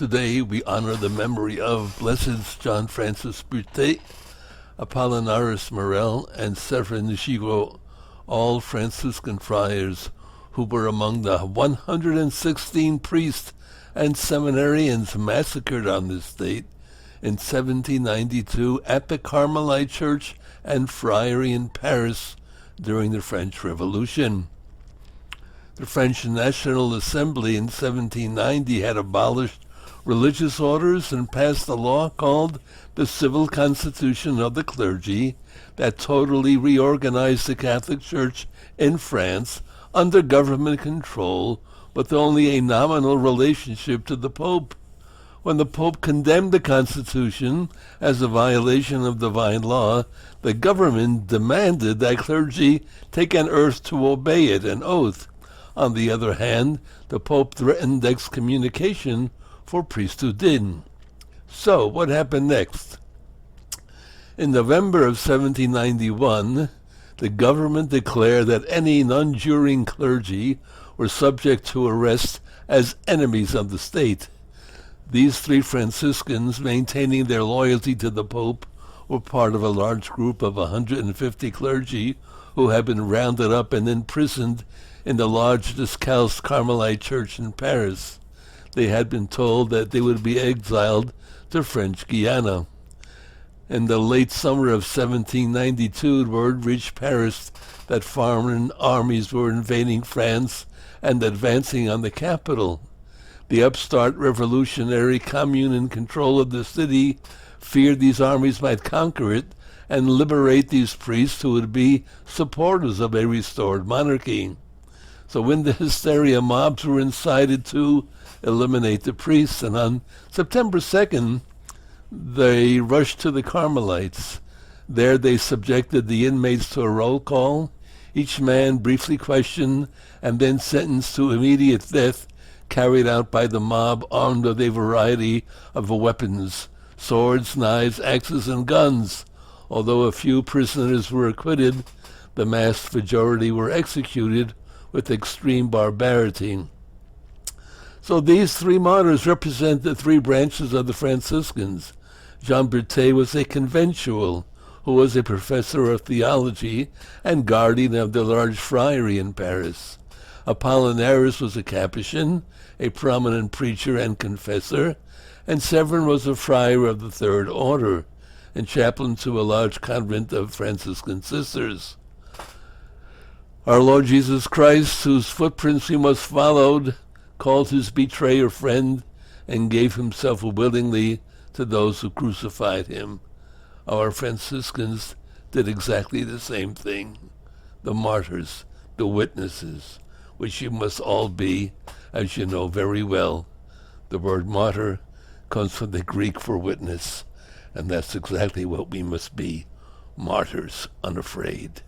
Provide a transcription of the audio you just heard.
Today we honor the memory of Blessed John Francis Burte, Apollinaris Morel, and Severin Giraud, all Franciscan friars who were among the 116 priests and seminarians massacred on this date in 1792 at the Carmelite Church and Friary in Paris during the French Revolution. The French National Assembly in 1790 had abolished religious orders and passed a law called the Civil Constitution of the Clergy that totally reorganized the Catholic Church in France under government control with only a nominal relationship to the Pope. When the Pope condemned the Constitution as a violation of divine law, the government demanded that clergy take an oath to obey it, an oath. On the other hand, the Pope threatened excommunication for priests who didn't. So, what happened next? In November of 1791, the government declared that any non-juring clergy were subject to arrest as enemies of the state. These three Franciscans, maintaining their loyalty to the Pope, were part of a large group of 150 clergy who had been rounded up and imprisoned in the large Discalced Carmelite Church in Paris. They had been told that they would be exiled to French Guiana. In the late summer of 1792, word reached Paris that foreign armies were invading France and advancing on the capital. The upstart revolutionary commune in control of the city feared these armies might conquer it and liberate these priests who would be supporters of a restored monarchy. So when the hysteria mobs were incited to eliminate the priests, and on September 2nd, they rushed to the Carmelites. There they subjected the inmates to a roll call, each man briefly questioned and then sentenced to immediate death, carried out by the mob armed with a variety of weapons, swords, knives, axes, and guns. Although a few prisoners were acquitted, the vast majority were executed with extreme barbarity. So these three martyrs represent the three branches of the Franciscans. Jean Burte was a conventual who was a professor of theology and guardian of the large friary in Paris. Apollinaris was a Capuchin, a prominent preacher and confessor, and Severin was a friar of the Third Order and chaplain to a large convent of Franciscan sisters. Our Lord Jesus Christ, whose footprints we must follow, called his betrayer friend and gave himself willingly to those who crucified him. Our Franciscans did exactly the same thing. The martyrs, the witnesses, which you must all be, as you know very well. The word martyr comes from the Greek for witness, and that's exactly what we must be, martyrs unafraid.